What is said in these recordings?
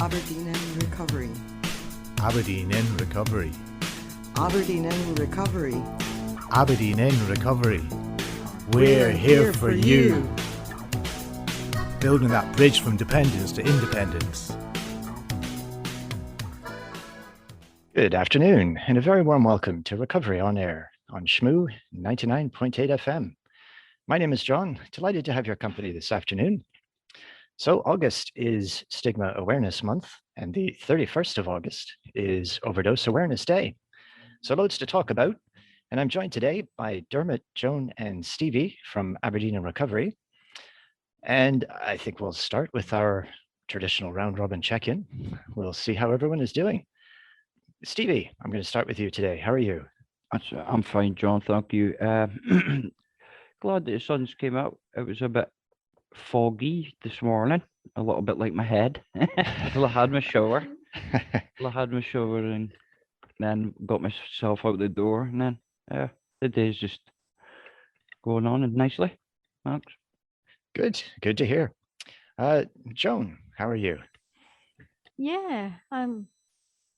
Aberdeen in recovery. Aberdeen in recovery. Aberdeen in recovery. Aberdeen in recovery. We're here for you. Building that bridge from dependence to independence. Good afternoon, and a very warm welcome to Recovery on Air on shmu 99.8 FM. My name is John, delighted to have your company this afternoon. So August is Stigma Awareness Month, and the 31st of August is Overdose Awareness Day. So loads to talk about, and I'm joined today by Dermot, Joan, and Stevie from Aberdeen in Recovery. And I think we'll start with our traditional round-robin check-in. We'll see how everyone is doing. Stevie, I'm going to start with you today. How are you? I'm fine, John. Thank you. Glad that the sun's came out. It was a bit foggy this morning, a little bit like my head. I had my shower. And then got myself out the door, and then the day's just going on and nicely. Thanks. Good to hear. Joan, how are you? Yeah, I'm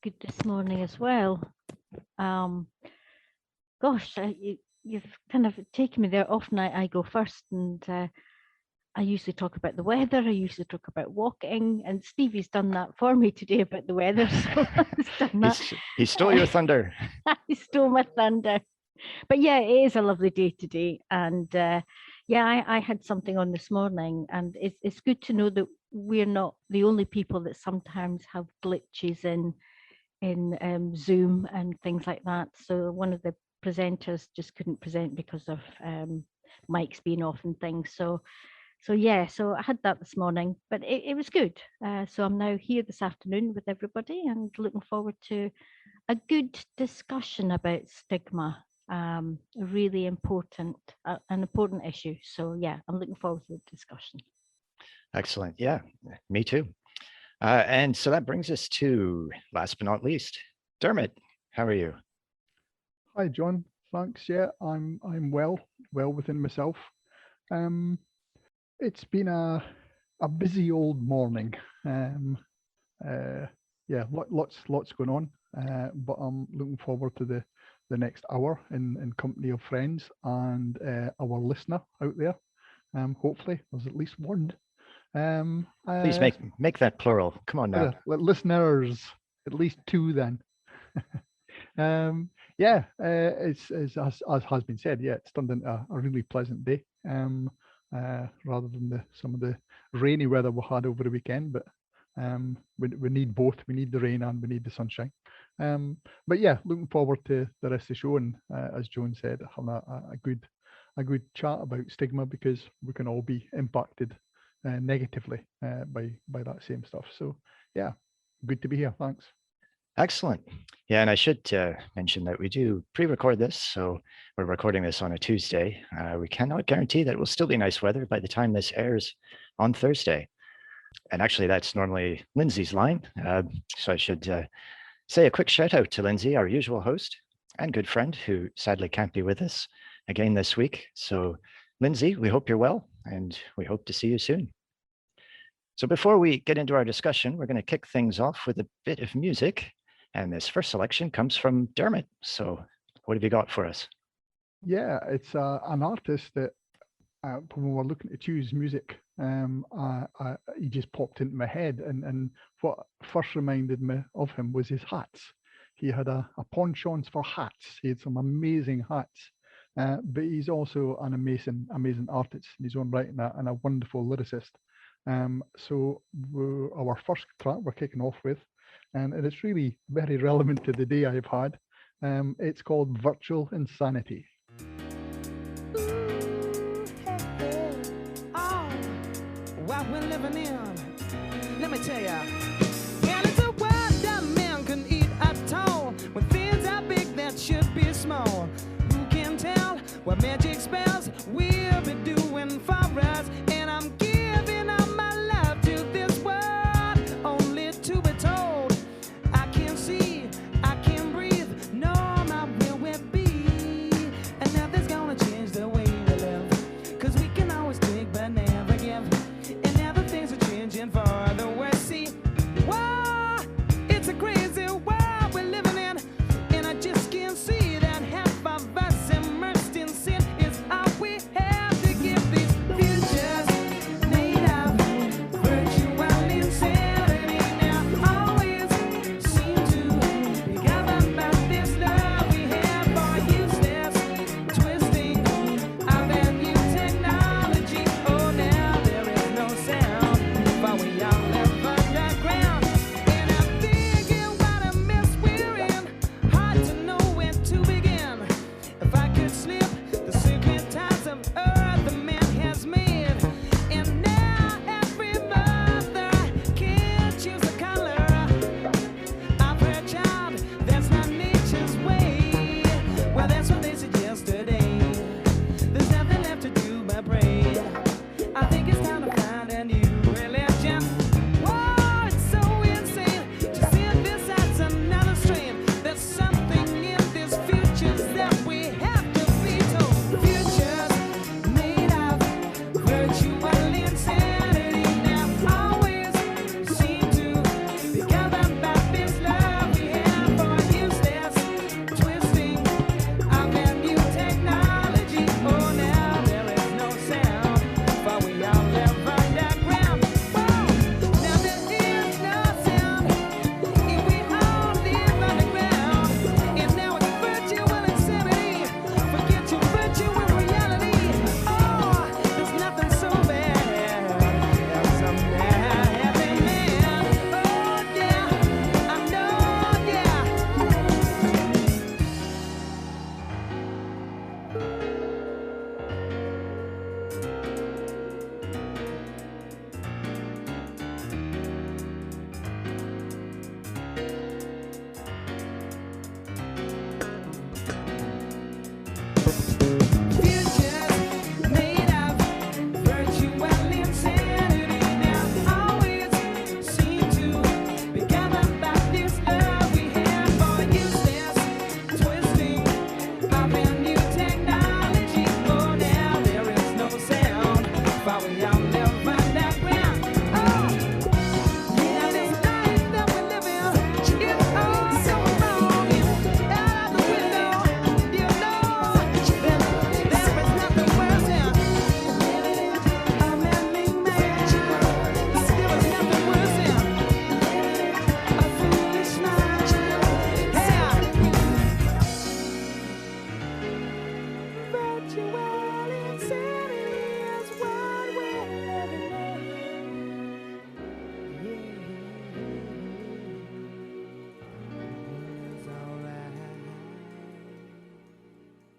good this morning as well. You've kind of taken me there. Often I go first, and I usually talk about the weather. I usually talk about walking, and Stevie's done that for me today about the weather. So he's done that. He stole your thunder. He stole my thunder. But yeah, it is a lovely day today, and I had something on this morning, and it's good to know that we're not the only people that sometimes have glitches in Zoom and things like that. So one of the presenters just couldn't present because of mics being off and things. So I had that this morning, but it was good. So I'm now here this afternoon with everybody and looking forward to a good discussion about stigma. A really important, an important issue. So yeah, I'm looking forward to the discussion. Excellent. Yeah, me too. And so that brings us to, last but not least, Dermot. How are you? Hi, John. Thanks. Yeah, I'm well within myself. It's been a busy old morning. Lots going on. But I'm looking forward to the next hour in company of friends and our listener out there. Hopefully, there's at least one. Please make that plural. Come on now. Listeners, at least two then. It's as has been said. Yeah, it's turned into a really pleasant day. Rather than some of the rainy weather we had over the weekend, but we need both. We need the rain and we need the sunshine. But yeah, looking forward to the rest of the show, and as Joan said, having a good chat about stigma, because we can all be impacted negatively by that same stuff. So yeah, good to be here. Thanks. Excellent. Yeah, and I should mention that we do pre-record this, so we're recording this on a Tuesday. We cannot guarantee that it will still be nice weather by the time this airs on Thursday. And actually, that's normally Lindsay's line. So I should say a quick shout out to Lindsay, our usual host and good friend, who sadly can't be with us again this week. So Lindsay, we hope you're well, and we hope to see you soon. So before we get into our discussion, we're going to kick things off with a bit of music. And this first selection comes from Dermot. So what have you got for us? Yeah, it's an artist that when we're looking to choose music, he just popped into my head. And what first reminded me of him was his hats. He had a penchant for hats. He had some amazing hats. But he's also an amazing artist in his own right, and a wonderful lyricist. So our first track we're kicking off with, and it's really very relevant to the day I've had. It's called Virtual Insanity. What we're living in, let me tell ya. And it's a world that man can eat at all, when things are big that should be small. Who can tell what magic spells we'll be doing for us? And I'm giving up my love to this world, only to be told I can't see, I can't breathe, no, my will will be. And nothing's gonna change the way we live, 'cause we can always take but never give. And now the things are changing for the worse. See,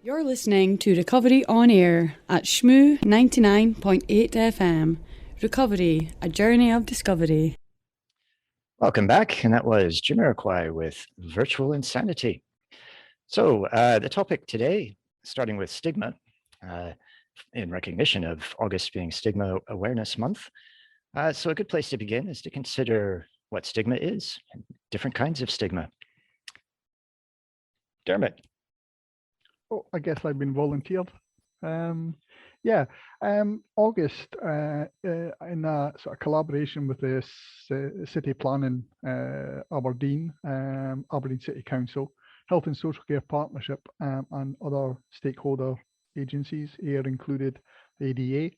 You're listening to Recovery on Air at shmu 99.8 FM. Recovery, a journey of discovery. Welcome back, and that was Jamiroquai with Virtual Insanity. So the topic today, starting with stigma, in recognition of August being Stigma Awareness Month. So a good place to begin is to consider what stigma is, and different kinds of stigma. Dermot. Oh, I guess I've been volunteered. August, in a sort of collaboration with the City Planning, Aberdeen, Aberdeen City Council, Health and Social Care Partnership, and other stakeholder agencies, AiR included, ADA,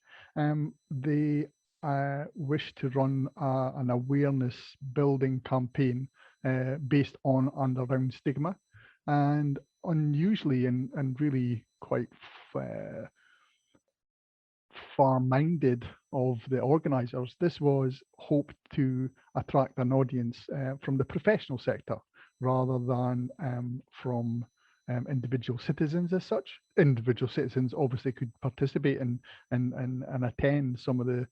they wish to run an awareness building campaign based on and around stigma. And unusually and really quite far-minded of the organisers, this was hoped to attract an audience from the professional sector rather than from individual citizens as such. Individual citizens obviously could participate and attend some of the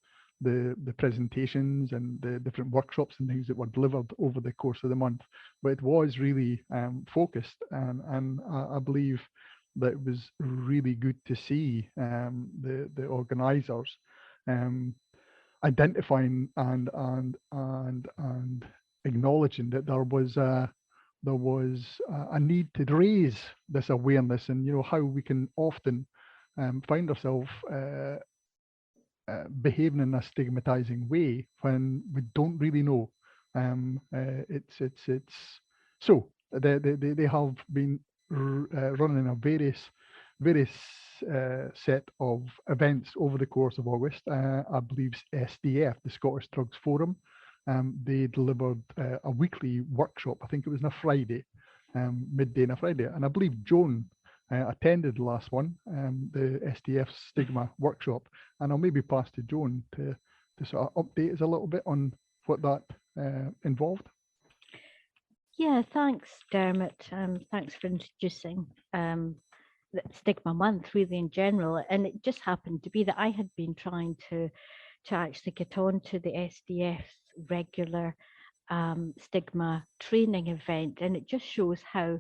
presentations and the different workshops and things that were delivered over the course of the month, but it was really focused, and I believe that it was really good to see the organisers identifying and acknowledging that there was a need to raise this awareness, and how we can often find ourselves behaving in a stigmatizing way when we don't really know. So they have been running a various set of events over the course of August. I believe SDF, the Scottish Drugs Forum, they delivered a weekly workshop. I think it was on a Friday, midday on a Friday, and I believe Joan attended the last one, the SDF Stigma workshop, and I'll maybe pass to Joan to sort of update us a little bit on what that involved. Yeah, thanks, Dermot. Thanks for introducing the Stigma Month, really in general. And it just happened to be that I had been trying to actually get on to the SDF's regular stigma training event, and it just shows how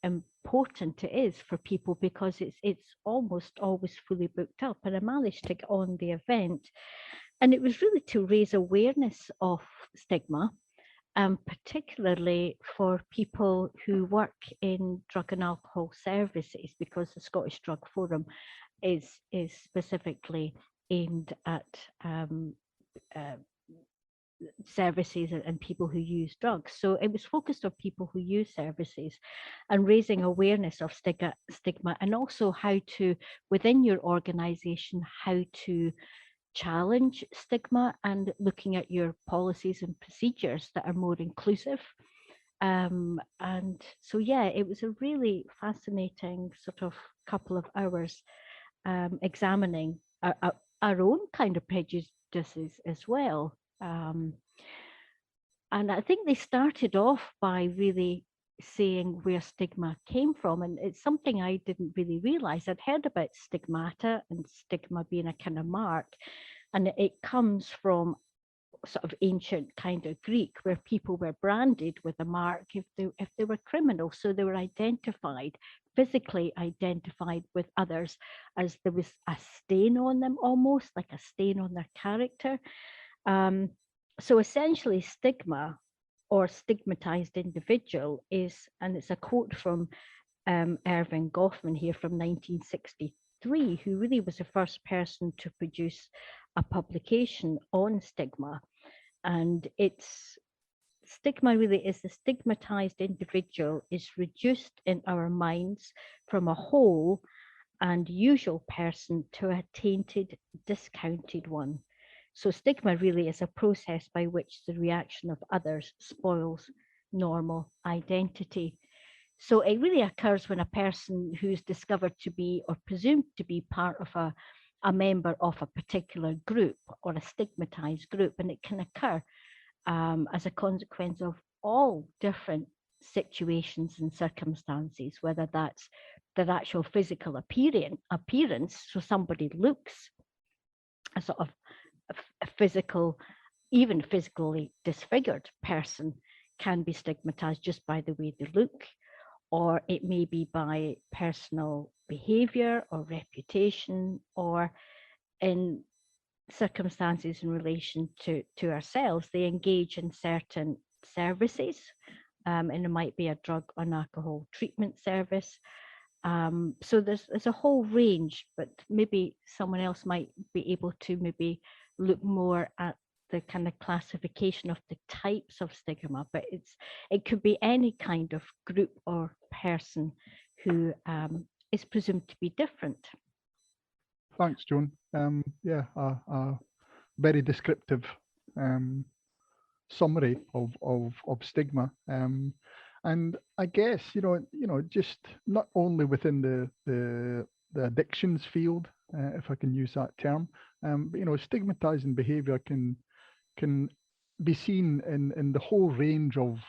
important it is for people, because it's almost always fully booked up. And I managed to get on the event, and it was really to raise awareness of stigma, particularly for people who work in drug and alcohol services, because the Scottish Drug Forum is specifically aimed at services and people who use drugs. So it was focused on people who use services and raising awareness of stigma, and also how to, within your organization, how to challenge stigma and looking at your policies and procedures that are more inclusive. And so, yeah, it was a really fascinating sort of couple of hours examining our own kind of prejudices as well. And I think they started off by really saying where stigma came from. And it's something I didn't really realize. I'd heard about stigmata and stigma being a kind of mark. And it comes from sort of ancient kind of Greek, where people were branded with a mark if they were criminals. So they were identified, physically identified with others, as there was a stain on them, almost like a stain on their character. So essentially, stigma or stigmatized individual is, and it's a quote from Erving Goffman here from 1963, who really was the first person to produce a publication on stigma. And it's stigma really is the stigmatized individual is reduced in our minds from a whole and usual person to a tainted, discounted one. So stigma really is a process by which the reaction of others spoils normal identity. So it really occurs when a person who's discovered to be or presumed to be part of a member of a particular group or a stigmatized group, and it can occur as a consequence of all different situations and circumstances, whether that's their actual physical appearance, so somebody looks a sort of a physical, even physically disfigured person can be stigmatized just by the way they look, or it may be by personal behavior or reputation, or in circumstances in relation to ourselves, they engage in certain services, and it might be a drug or an alcohol treatment service. So there's a whole range, but maybe someone else might be able to maybe look more at the kind of classification of the types of stigma, but it could be any kind of group or person who is presumed to be different. Thanks, Joan. Yeah, a very descriptive summary of stigma. And I guess just not only within the addictions field, if I can use that term, but stigmatizing behavior can be seen in the whole range of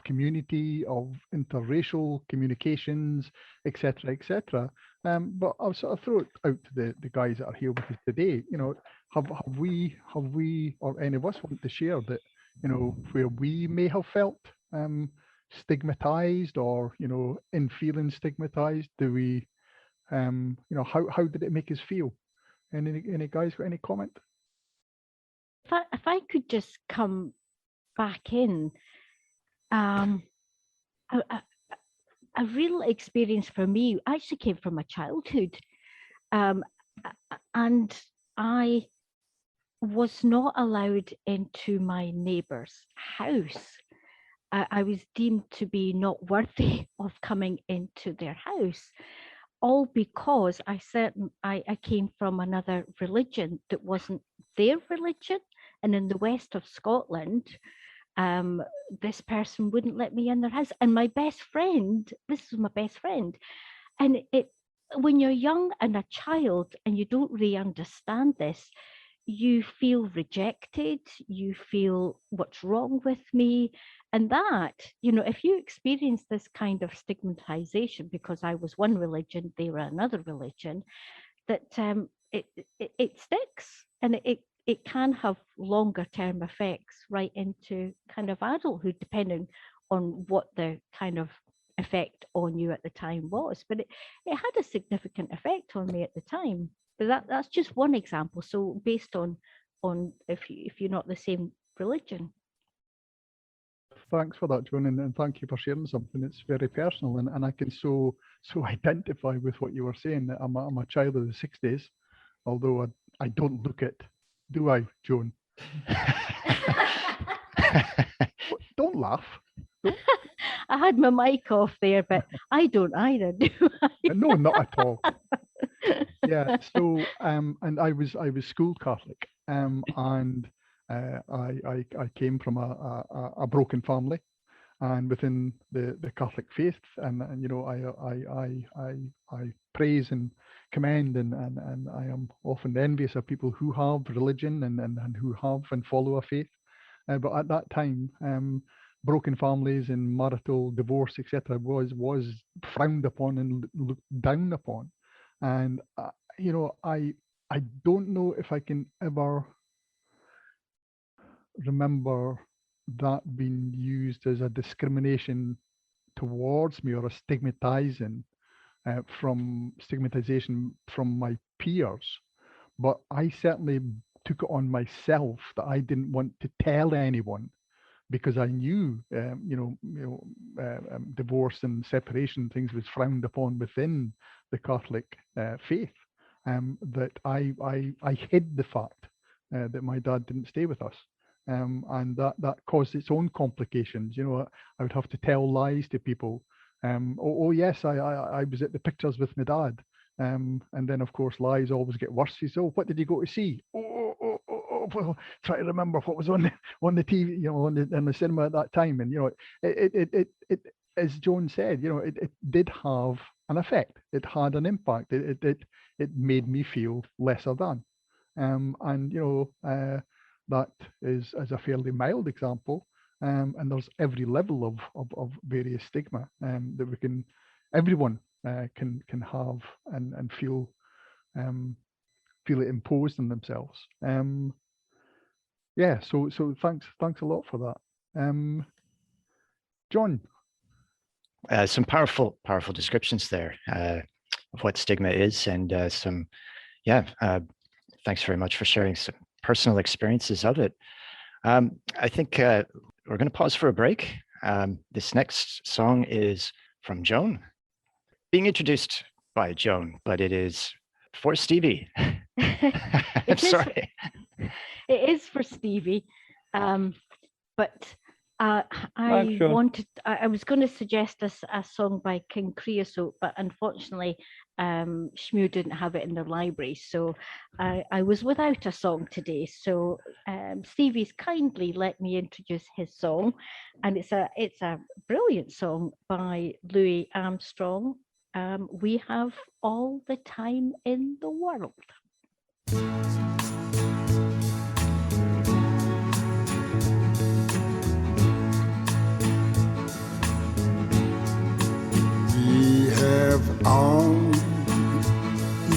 community, of interracial communications, etc., etc. But I'll sort of throw it out to the guys that are here with us today. Have we or any of us want to share that where we may have felt stigmatized, or in feeling stigmatized? Do we how did it make us feel? Any guys got any comment? If I could just come back in, a real experience for me actually came from my childhood, and I was not allowed into my neighbour's house. I was deemed to be not worthy of coming into their house, all because I came from another religion that wasn't their religion. And in the west of Scotland, this person wouldn't let me in their house. And my best friend, this was my best friend. And when you're young and a child and you don't really understand this, you feel rejected, you feel what's wrong with me. And that, if you experience this kind of stigmatization, because I was one religion, they were another religion, that it sticks, and it can have longer term effects right into kind of adulthood, depending on what the kind of effect on you at the time was. But it had a significant effect on me at the time. But that's just one example. So based on if you're not the same religion. Thanks for that, Joan, and thank you for sharing something. It's very personal, and I can so identify with what you were saying. That I'm a child of the 60s, although I don't look it, do I, Joan? Don't laugh. I had my mic off there, but I don't either, do I? No, not at all. Yeah. So and I was school Catholic, and I came from a broken family, and within the Catholic faith, and I praise and commend and I am often envious of people who have religion and who have and follow a faith. But at that time, broken families and marital divorce, etc., was frowned upon and looked down upon. And I don't know if I can ever remember that being used as a discrimination towards me, or a stigmatization from my peers. But I certainly took it on myself that I didn't want to tell anyone, because I knew, divorce and separation things was frowned upon within the Catholic faith. That I hid the fact that my dad didn't stay with us, and that caused its own complications. I would have to tell lies to people. Oh yes, I was at the pictures with my dad, and then of course lies always get worse. He said, "Oh, what did you go to see?" Well, try to remember what was on the TV, in the cinema at that time. And it as Joan said, it did have an effect. It had an impact. It made me feel lesser than. And that is a fairly mild example. and there's every level of various stigma that everyone can have and feel it imposed on themselves. Yeah, so thanks a lot for that. John. Some powerful descriptions there of what stigma is, and thanks very much for sharing some personal experiences of it. I think we're going to pause for a break. This next song is from Joan, being introduced by Joan, but it is for Stevie. Sorry. It is for Stevie, but I was going to suggest a song by King Creosote, but unfortunately shmu didn't have it in their library, so I was without a song today. So Stevie's kindly let me introduce his song, and it's a brilliant song by Louis Armstrong. We Have All the Time in the World. We have all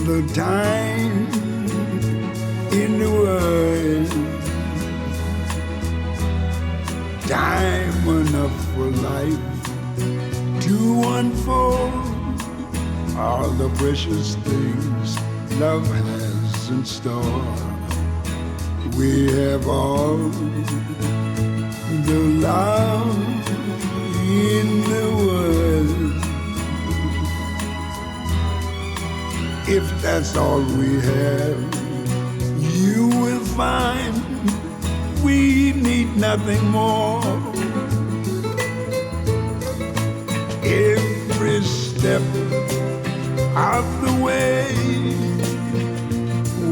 the time in the world, time enough for life to unfold all the precious things love has in store. We have all the love in the world. If that's all we have, you will find we need nothing more. Every step of the way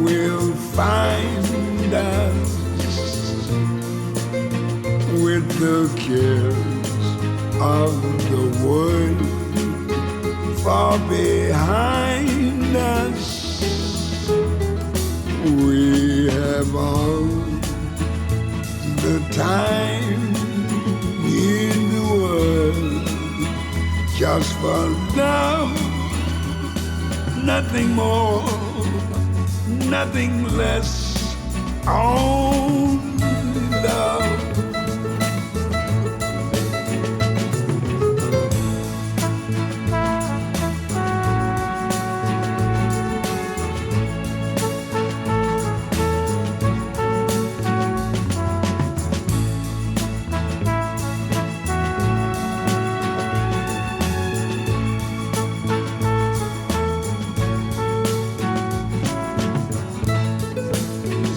will find us with the cares of the world far behind us. We have all the time in the world just for love, nothing more, nothing less, only love.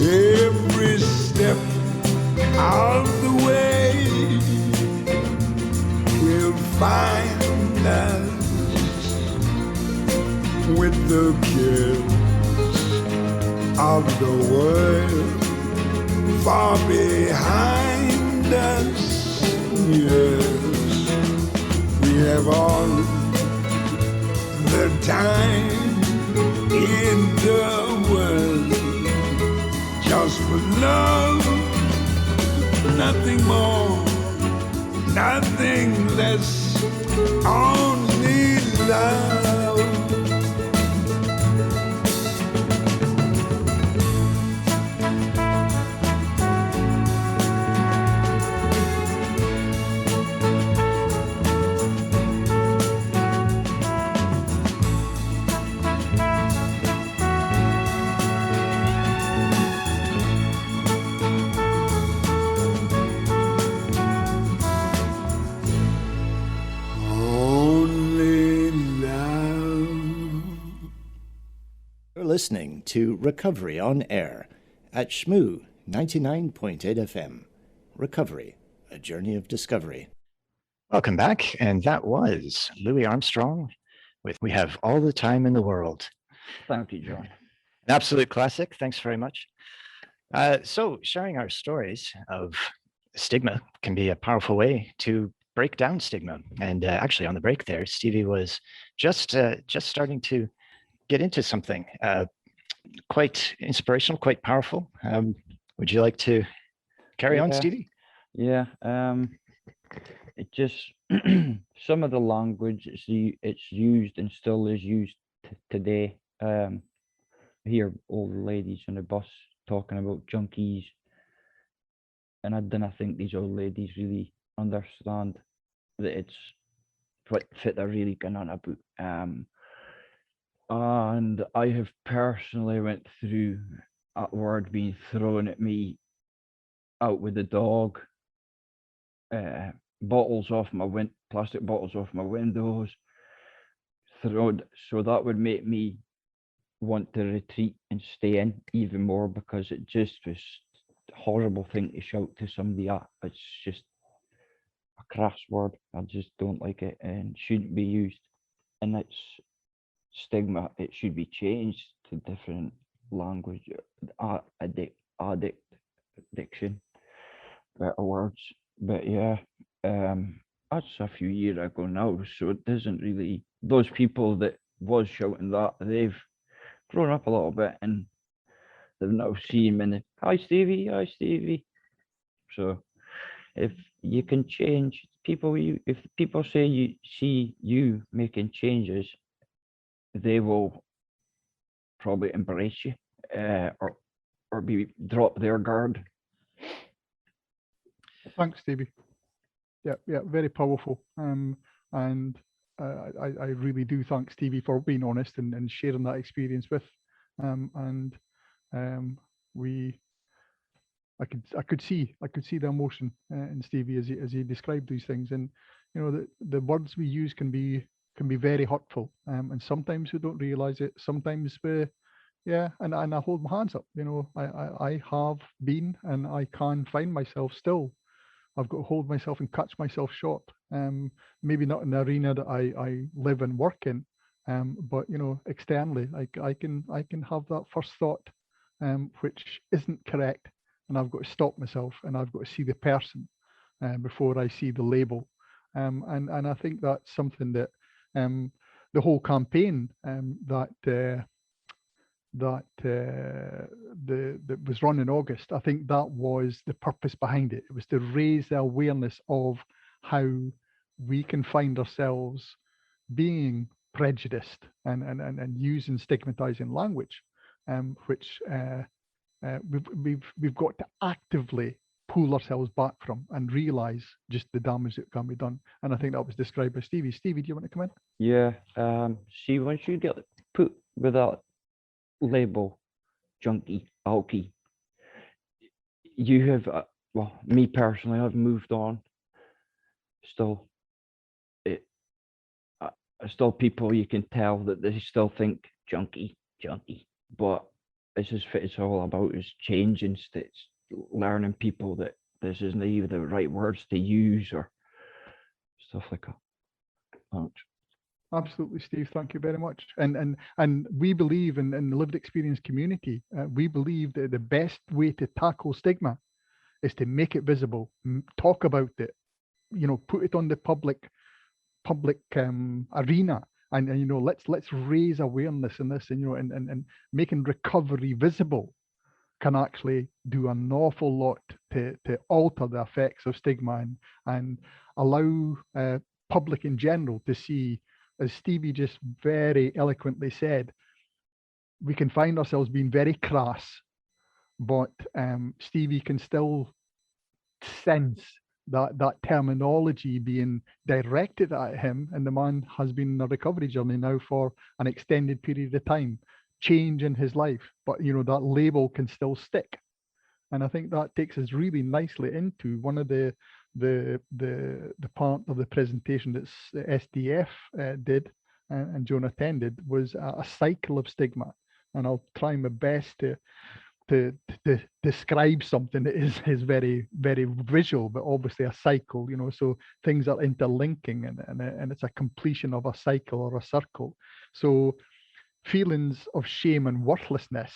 Every step of the way will find us with the cares of the world far behind us. Yes, we have all the time in the world just for love, nothing more, nothing less, only love. Listening to Recovery on Air at shmu 99.8 FM. Recovery, a journey of discovery. Welcome back, and that was Louis Armstrong with We Have All the Time in the World. Thank you, John. An absolute classic. Thanks very much. So sharing our stories of stigma can be a powerful way to break down stigma. And actually on the break there, Stevie was just starting to get into something quite inspirational, quite powerful. Would you like to carry on, Stevie? Yeah, it just some of the language it's used and still is used today. I hear old ladies on the bus talking about junkies, and I don't think these old ladies really understand that it's what fit they're really going on about. And I have personally went through a word being thrown at me out with the dog, bottles off my plastic bottles off my windows, thrown. So that would make me want to retreat and stay in even more because it just was a horrible thing to shout to somebody at. It's just a crass word. I just don't like it and shouldn't be used. And it's stigma. It should be changed to different language, addiction, better words. But yeah, that's a few years ago now, so it doesn't really. Those people that was shouting that, they've grown up a little bit and they've now seen him and hi Stevie. So if you can change people, if people say you see you making changes, they will probably embrace you, or be drop their guard. Thanks, Stevie. Yeah, very powerful. And I really do thank Stevie for being honest and sharing that experience with. I could see the emotion in Stevie as he described these things. And the words we use can be very hurtful. And sometimes we don't realize it. Sometimes and I hold my hands up. I have been, and I can find myself still. I've got to hold myself and catch myself short. Maybe not in the arena that I live and work in, but externally, I can have that first thought, which isn't correct, and I've got to stop myself and I've got to see the person before I see the label. And I think that's something that the whole campaign that was run in August, I think that was the purpose behind it. It was to raise the awareness of how we can find ourselves being prejudiced and using stigmatizing language, which we've got to actively pull ourselves back from and realize just the damage that can be done. And I think that was described by Stevie. Stevie, do you want to come in? Yeah. See, once you get put with that label, junkie, alky, you have, well, me personally, I've moved on. Still, still people you can tell that they still think junkie, but it's all about is changing. It's learning people that this isn't even the right words to use or stuff like that. Thanks. Absolutely, Steve. Thank you very much. And we believe in the lived experience community. We believe that the best way to tackle stigma is to make it visible, talk about it, put it on the public arena, and let's raise awareness in this, and making recovery visible can actually do an awful lot to alter the effects of stigma and allow public in general to see, as Stevie just very eloquently said, we can find ourselves being very crass, but Stevie can still sense that terminology being directed at him, and the man has been on a recovery journey now for an extended period of time, change in his life, but that label can still stick. And I think that takes us really nicely into one of the part of the presentation that SDF did and Joan attended, was a cycle of stigma. And I'll try my best to describe something that is very, very visual, but obviously a cycle, so things are interlinking, and it's a completion of a cycle or a circle. So feelings of shame and worthlessness,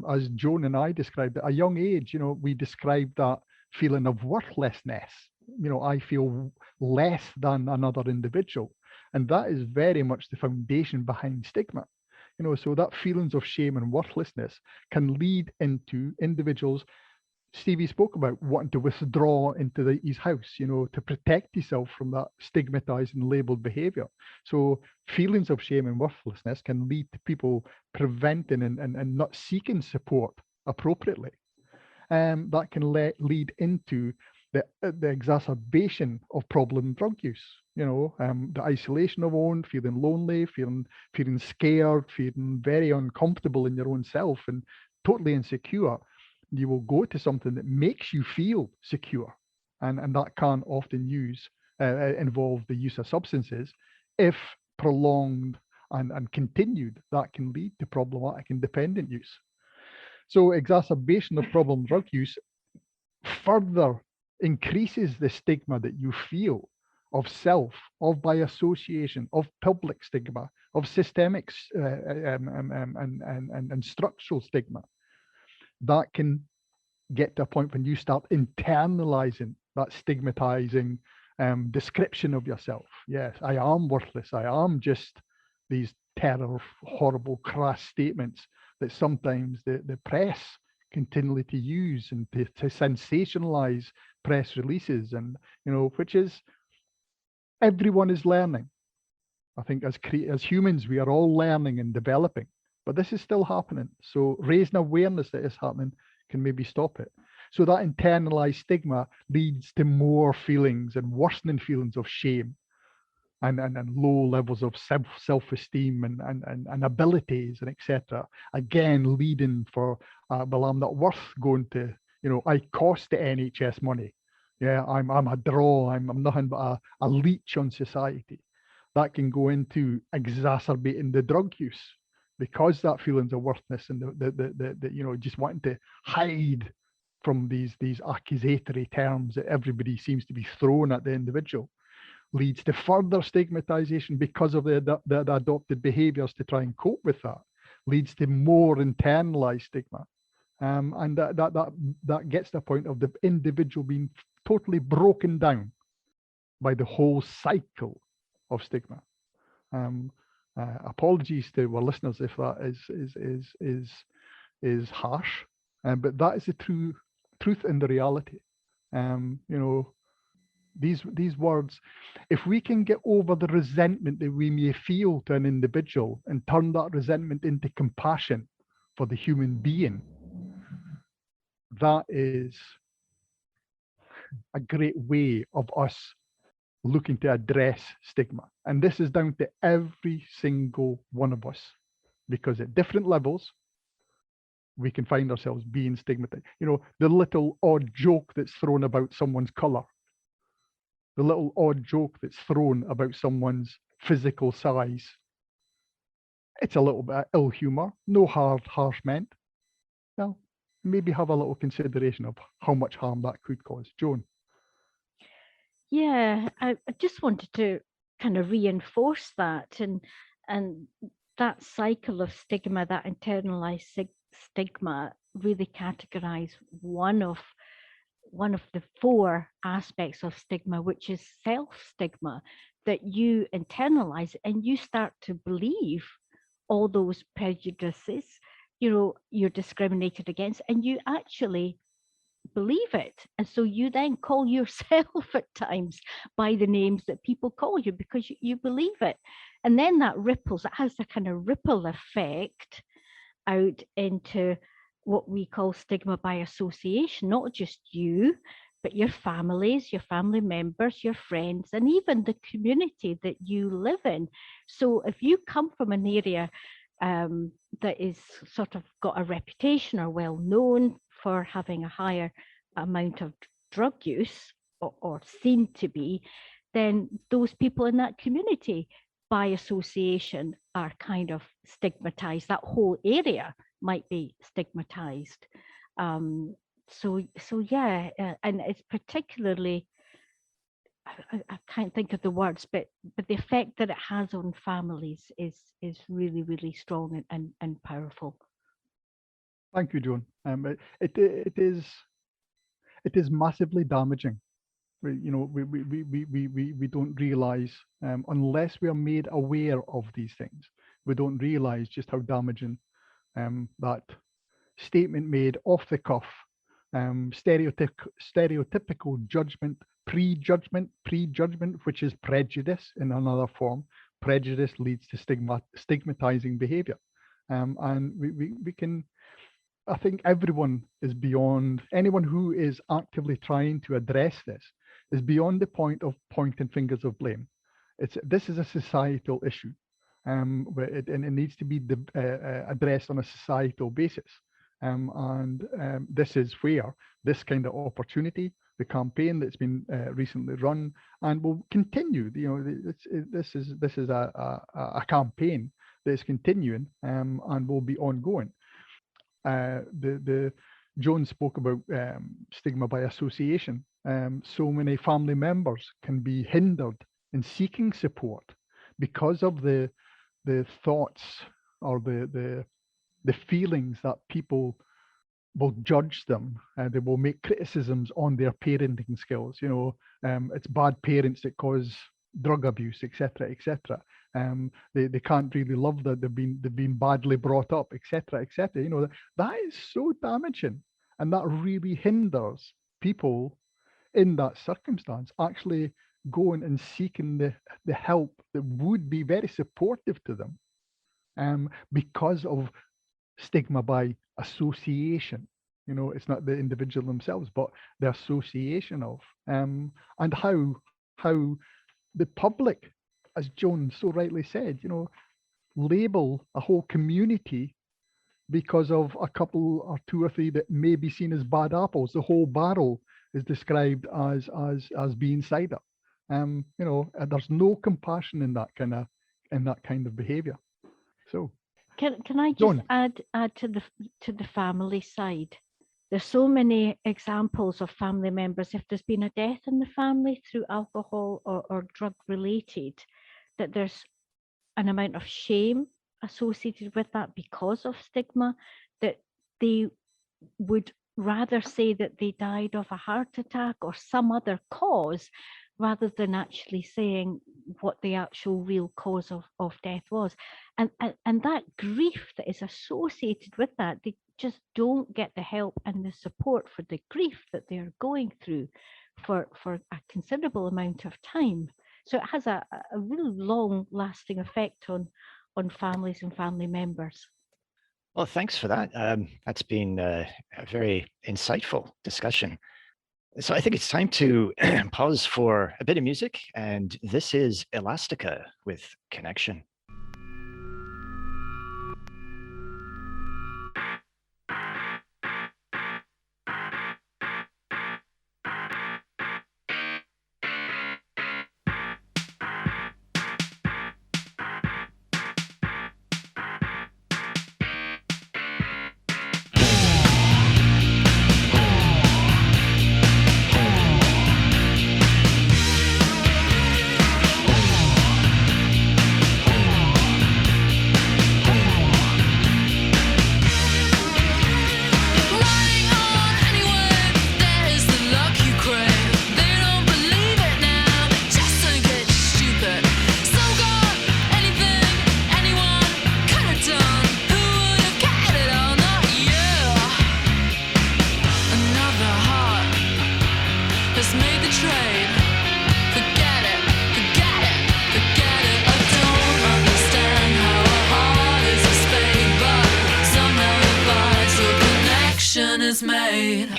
as Joan and I described at a young age, we described that feeling of worthlessness. I feel less than another individual, and that is very much the foundation behind stigma. So that feelings of shame and worthlessness can lead into individuals Stevie spoke about wanting to withdraw into his house, to protect himself from that stigmatized and labeled behavior. So feelings of shame and worthlessness can lead to people preventing and not seeking support appropriately. That can lead into the exacerbation of problem drug use. The isolation of own, feeling lonely, feeling scared, feeling very uncomfortable in your own self and totally insecure. You will go to something that makes you feel secure, and that can often involve the use of substances. If prolonged and continued, that can lead to problematic and dependent use. So exacerbation of problem drug use further increases the stigma that you feel of self, of by association, of public stigma, of systemic and structural stigma. That can get to a point when you start internalizing that stigmatizing description of yourself. Yes, I am worthless. I am just these terrible, horrible, crass statements that sometimes the press continually to use and to sensationalize press releases, and which is, everyone is learning. I think as humans, we are all learning and developing, but this is still happening. So raising awareness that is happening can maybe stop it. So that internalized stigma leads to more feelings and worsening feelings of shame and low levels of self-esteem and abilities and etc. Again, leading for, well, I'm not worth going to, I cost the NHS money. Yeah, I'm a draw, I'm nothing but a leech on society. That can go into exacerbating the drug use, because that feelings of worthlessness and the just wanting to hide from these accusatory terms that everybody seems to be throwing at the individual, leads to further stigmatization because of the adopted behaviors to try and cope with that, leads to more internalized stigma. And that gets to the point of the individual being totally broken down by the whole cycle of stigma. Apologies to our listeners if that is harsh, but that is the truth and the reality. These words, if we can get over the resentment that we may feel to an individual and turn that resentment into compassion for the human being, that is a great way of us looking to address stigma. And this is down to every single one of us, because at different levels, we can find ourselves being stigmatized. The little odd joke that's thrown about someone's color, the little odd joke that's thrown about someone's physical size. It's a little bit ill humor, no harsh meant. Well, maybe have a little consideration of how much harm that could cause. Joan. Yeah, I just wanted to kind of reinforce that, and that cycle of stigma, that internalized stigma, really categorize one of the four aspects of stigma, which is self-stigma, that you internalize and you start to believe all those prejudices, you're discriminated against, and you actually believe it. And so you then call yourself at times by the names that people call you because you believe it. And then that ripples, it has a kind of ripple effect out into what we call stigma by association, not just you, but your families, your family members, your friends, and even the community that you live in. So if you come from an area that is sort of got a reputation or well known for having a higher amount of drug use, or seem to be, then those people in that community by association are kind of stigmatized. That whole area might be stigmatized. So yeah, and it's particularly, I can't think of the words, but the effect that it has on families is really, really strong and powerful. Thank you, Joan. It is massively damaging. We don't realize, unless we are made aware of these things, we don't realize just how damaging that statement made off the cuff stereotypical judgment, prejudgment, which is prejudice in another form. Prejudice leads to stigmatizing behavior. And we can, I think everyone is beyond, anyone who is actively trying to address this is beyond the point of pointing fingers of blame. This is a societal issue, and it needs to be addressed on a societal basis. This is where this kind of opportunity, the campaign that's been recently run and will continue. This is a campaign that is continuing and will be ongoing. Joan spoke about stigma by association. So many family members can be hindered in seeking support because of the thoughts or the feelings that people will judge them, and they will make criticisms on their parenting skills. It's bad parents that cause drug abuse, etc., etc. They can't really love that they've been badly brought up, etc., etc. That is so damaging, and that really hinders people in that circumstance actually going and seeking the help that would be very supportive to them, because of stigma by association. It's not the individual themselves, but the association of, and how the public, as Joan so rightly said, label a whole community because of a couple or two or three that may be seen as bad apples. The whole barrel is described as being cider. There's no compassion in that kind of behavior. So can I just Joan. add to the family side? There's so many examples of family members, if there's been a death in the family through alcohol or drug related, that there's an amount of shame associated with that because of stigma, that they would rather say that they died of a heart attack or some other cause, rather than actually saying what the actual real cause of death was. And that grief that is associated with that, they just don't get the help and the support for the grief that they're going through for a considerable amount of time. So it has a really long lasting effect on families and family members. Well, thanks for that. That's been a very insightful discussion. So I think it's time to pause for a bit of music, and this is Elastica with Connection. Is made.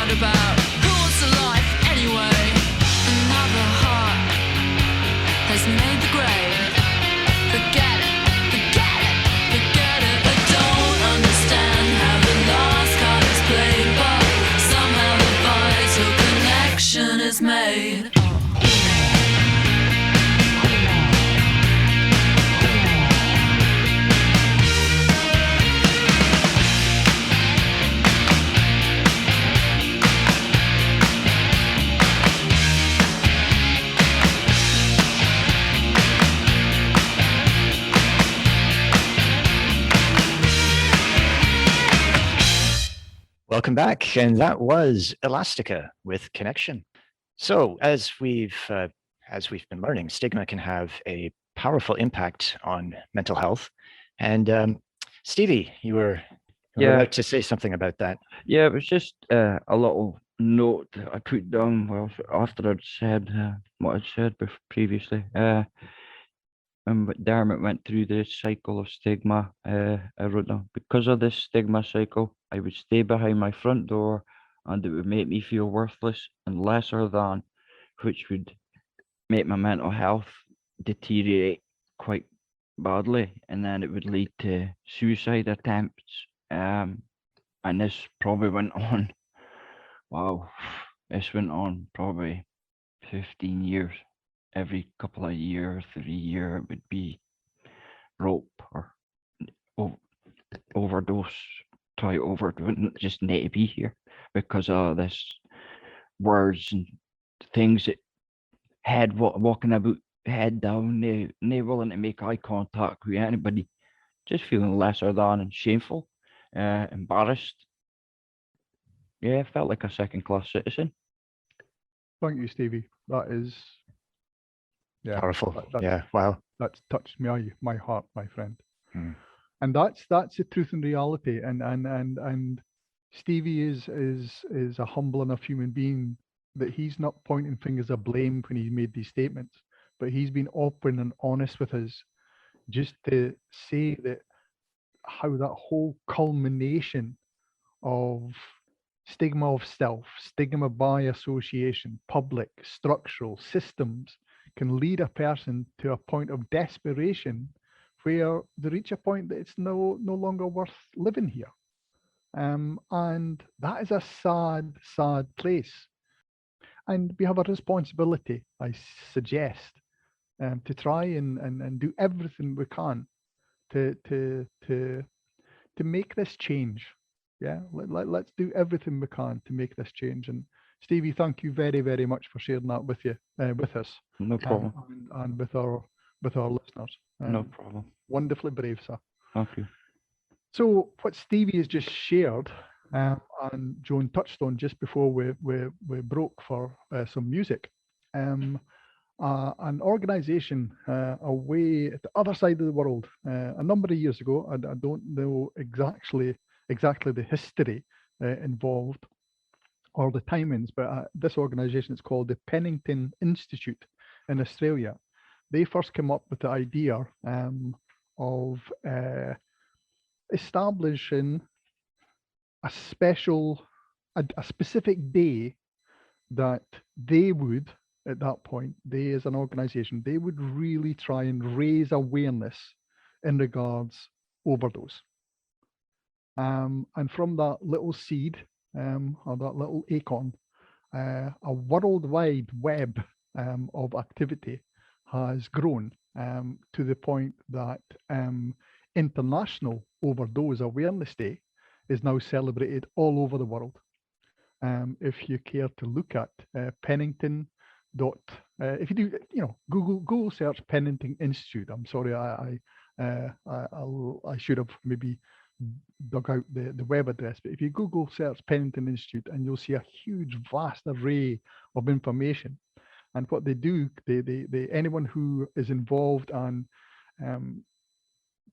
About Welcome back. And that was Elastica with Connection. So as we've been learning, stigma can have a powerful impact on mental health. And Stevie, you were about to say something about that. Yeah, it was just a little note that I put down after I'd said what I'd said previously. And Dermot went through the cycle of stigma. I wrote down, because of this stigma cycle, I would stay behind my front door and it would make me feel worthless and lesser than, which would make my mental health deteriorate quite badly. And then it would lead to suicide attempts. And this probably went on, wow, this went on probably 15 years. Every couple of years, 3 years, it would be rope or overdose, try overdose, just need to be here because of this words and things that walking about head down, they willing to make eye contact with anybody, just feeling lesser than and shameful, embarrassed. Yeah, I felt like a second-class citizen. Thank you, Stevie. That is Powerful. Yeah. Wow. That's touched my heart, my friend. Hmm. And that's the truth and reality. And Stevie is a humble enough human being that he's not pointing fingers of blame when he made these statements, but he's been open and honest with us, just to say that how that whole culmination of stigma of self, stigma by association, public, structural systems can lead a person to a point of desperation where they reach a point that it's no longer worth living here. And that is a sad, sad place. And we have a responsibility, I suggest, to try and do everything we can to make this change. Yeah, let's do everything we can to make this change. And Stevie, thank you very, very much for sharing that with us. No problem. And with our listeners. No problem. Wonderfully brave, sir. Thank you. So what Stevie has just shared, and Joan touched on just before we broke for some music, an organization away at the other side of the world a number of years ago. I don't know exactly the history involved or the timings, but this organization is called the Pennington Institute in Australia. They first came up with the idea of establishing a specific day that they would, at that point, they as an organization, they would really try and raise awareness in regards overdose. And from that little seed, or that little acorn, a worldwide web of activity has grown to the point that International Overdose Awareness Day is now celebrated all over the world. If you care to look at Pennington if you do, Google search Pennington Institute. I'm sorry, I should have maybe dug out the web address, but if you Google search Pennington Institute, and you'll see a huge, vast array of information. And what they do, they anyone who is involved on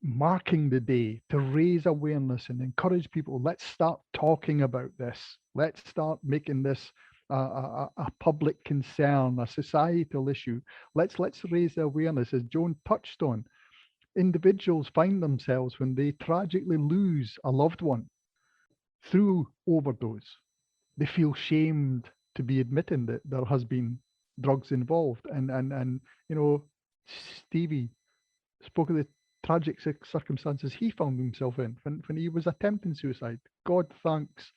marking the day to raise awareness and encourage people, let's start talking about this. Let's start making this a public concern, a societal issue. Let's raise the awareness. As Joan touched on, individuals find themselves when they tragically lose a loved one through overdose. They feel shamed to be admitting that there has been drugs involved. And Stevie spoke of the tragic circumstances he found himself in when he was attempting suicide. God thanks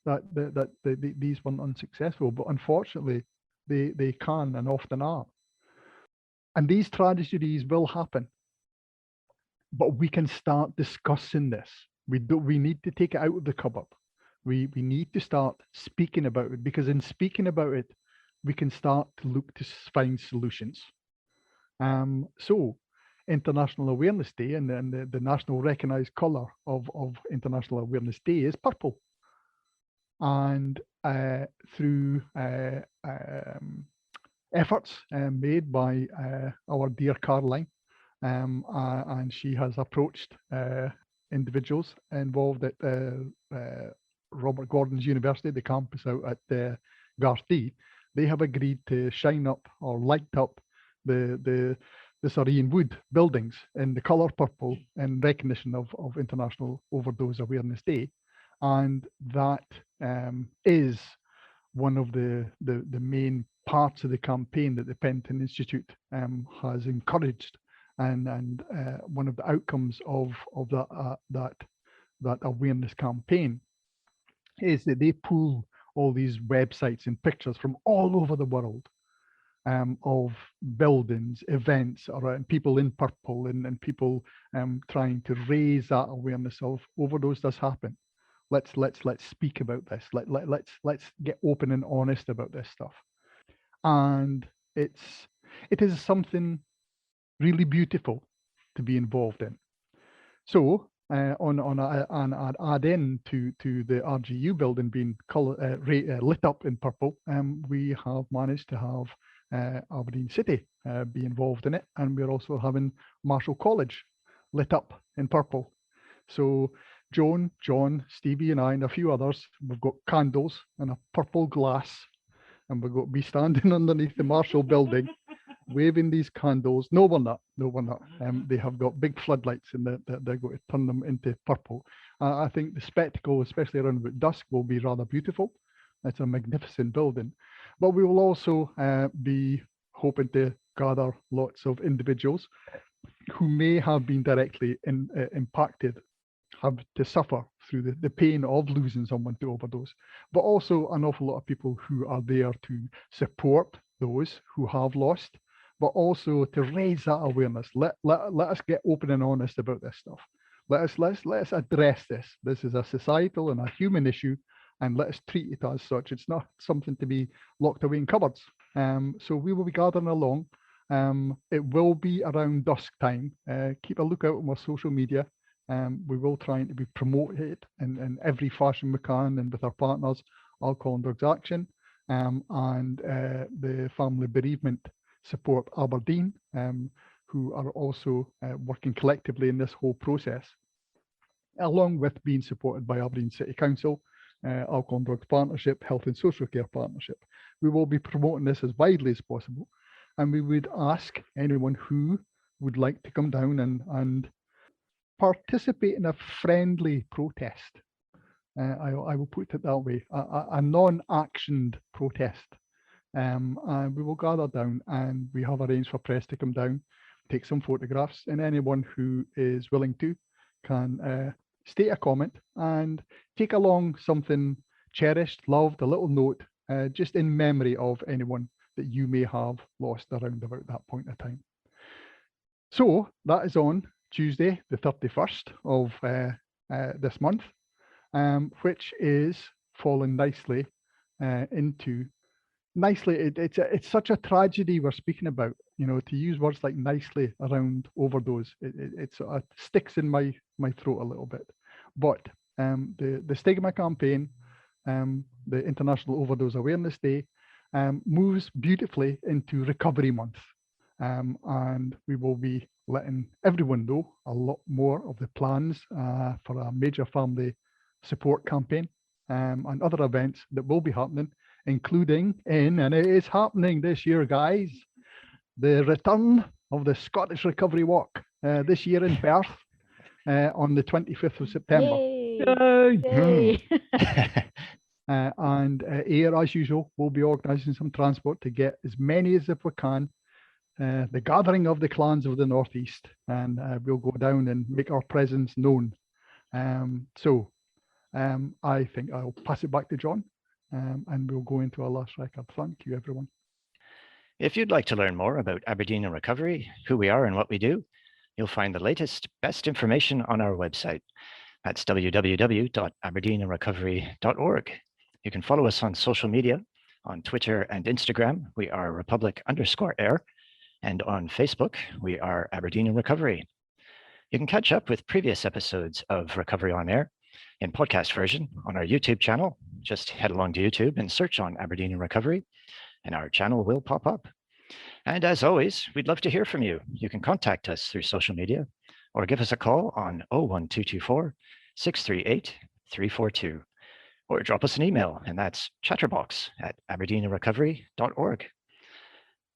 that these weren't unsuccessful, but unfortunately they can and often are. And these tragedies will happen, but we can start discussing this. We need to take it out of the cupboard. We need to start speaking about it, because in speaking about it, we can start to look to find solutions. So International Awareness Day, and the national recognized color of International Awareness Day is purple. And through efforts made by our dear Caroline, and she has approached individuals involved at Robert Gordon's University, the campus out at Garthy. They have agreed to shine up or light up the Surrey Wood buildings in the colour purple in recognition of International Overdose Awareness Day. And that is one of the main parts of the campaign that the Penton Institute has encouraged, and one of the outcomes of that awareness campaign is that they pull all these websites and pictures from all over the world of buildings, events, and people in purple, and people trying to raise that awareness of overdose does happen. Let's speak about this. Let's get open and honest about this stuff. And it is something really beautiful to be involved in. So on add in to the RGU building being lit up in purple, we have managed to have Aberdeen City be involved in it, and we're also having Marshall College lit up in purple. So Joan, John, Stevie and I and a few others, we've got candles and a purple glass, and we're going to be standing underneath the Marshall building waving these candles. No, we're not. They have got big floodlights and they're going to turn them into purple. I think the spectacle, especially around about dusk, will be rather beautiful. It's a magnificent building. But we will also be hoping to gather lots of individuals who may have been directly impacted, have to suffer through the pain of losing someone to overdose, but also an awful lot of people who are there to support those who have lost, but also to raise that awareness. Let us get open and honest about this stuff. Let's address this. This is a societal and a human issue, and let us treat it as such. It's not something to be locked away in cupboards. So we will be gathering along. It will be around dusk time. Keep a lookout on our social media. We will try to be promoted in every fashion we can, and with our partners, Alcohol and Drugs Action, and the Family Bereavement Support Aberdeen, who are also working collectively in this whole process, along with being supported by Aberdeen City Council, Alcohol and Drugs Partnership, Health and Social Care Partnership. We will be promoting this as widely as possible, and we would ask anyone who would like to come down and participate in a friendly protest. I will put it that way, a non-actioned protest. And we will gather down, and we have arranged for press to come down, take some photographs, and anyone who is willing to can state a comment and take along something cherished, loved, a little note, just in memory of anyone that you may have lost around about that point of time. So that is on Tuesday, the 31st of this month, which is falling nicely into it's such a tragedy we're speaking about, to use words like nicely around overdose. It sticks in my throat a little bit. But the Stigma campaign, the International Overdose Awareness Day, moves beautifully into Recovery Month. And we will be letting everyone know a lot more of the plans for a major family support campaign and other events that will be happening, including and it is happening this year, guys, the return of the Scottish Recovery Walk this year in Perth on the 25th of September. Yay. And AiR, as usual, will be organising some transport to get as many as if we can. The gathering of the clans of the Northeast, and we'll go down and make our presence known. So I think I'll pass it back to John, and we'll go into our last record. Thank you, everyone. If you'd like to learn more about Aberdeen and Recovery, who we are and what we do, you'll find the latest, best information on our website. That's www.aberdeenandrecovery.org. You can follow us on social media. On Twitter and Instagram, we are Republic_AiR. And on Facebook, we are Aberdeen and Recovery. You can catch up with previous episodes of Recovery on Air in podcast version on our YouTube channel. just head along to YouTube and search on Aberdeen in Recovery, and our channel will pop up. And as always, we'd love to hear from you. You can contact us through social media or give us a call on 01224 638 342, or drop us an email, and that's chatterbox@aberdeeninrecovery.org.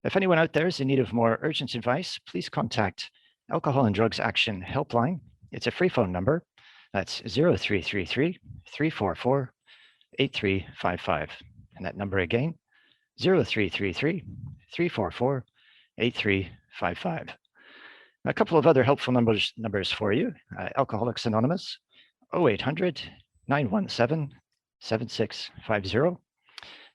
If anyone out there is in need of more urgent advice, please contact Alcohol and Drugs Action Helpline. It's a free phone number. That's 0333 344 8355. And that number again, 0333 344 8355. A couple of other helpful numbers for you. Alcoholics Anonymous, 0800 917 7650.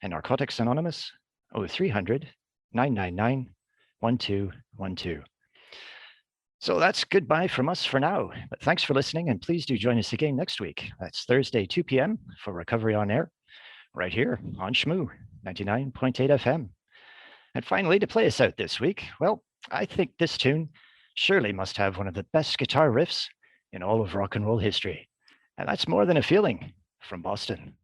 And Narcotics Anonymous, 0300 999 1212. So that's goodbye from us for now, but thanks for listening, and please do join us again next week. That's Thursday, 2 p.m. for Recovery on Air, right here on shmu 99.8 FM. And finally, to play us out this week, well, I think this tune surely must have one of the best guitar riffs in all of rock and roll history. And that's More Than a Feeling from Boston.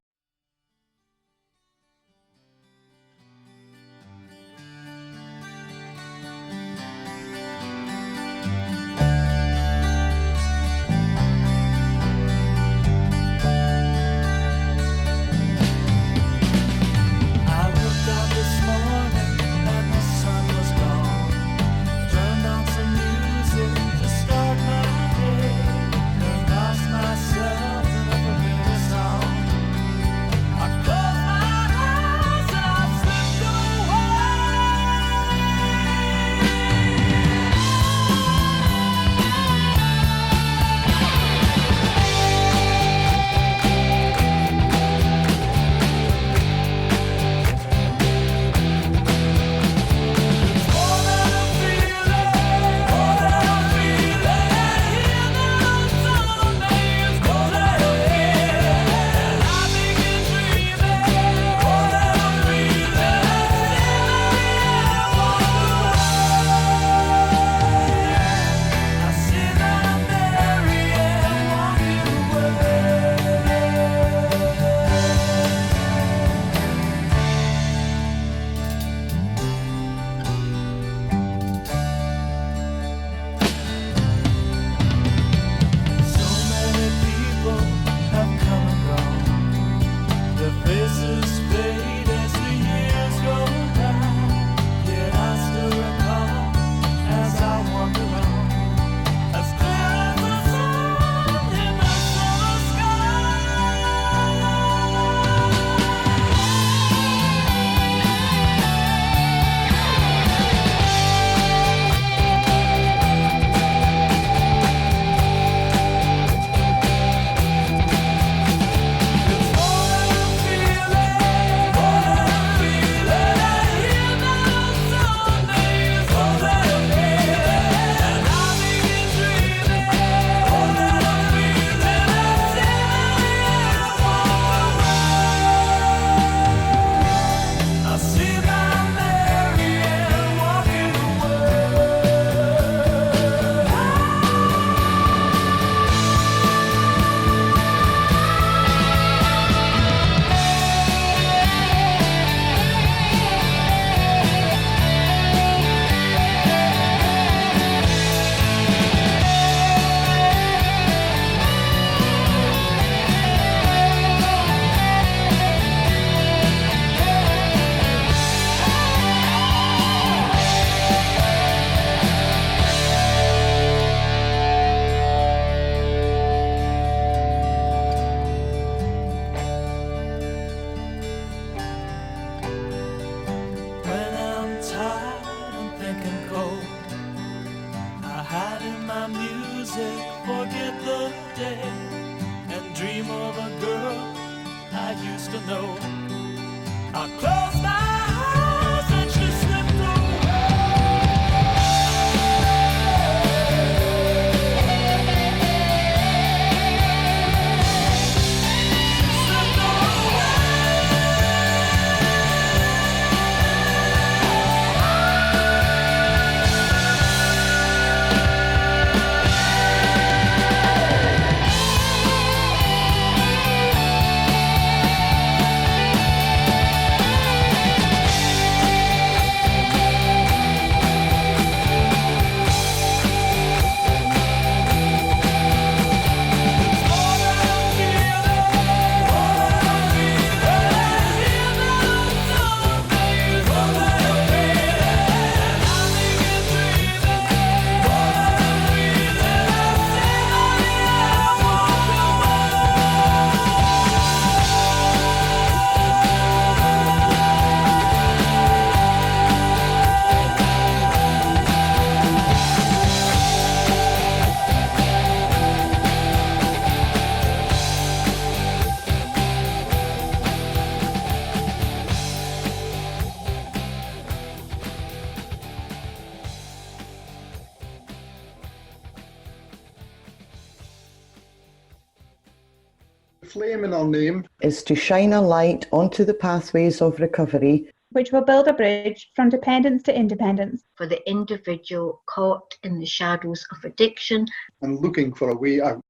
flame in our name is to shine a light onto the pathways of recovery, which will build a bridge from dependence to independence for the individual caught in the shadows of addiction and looking for a way out.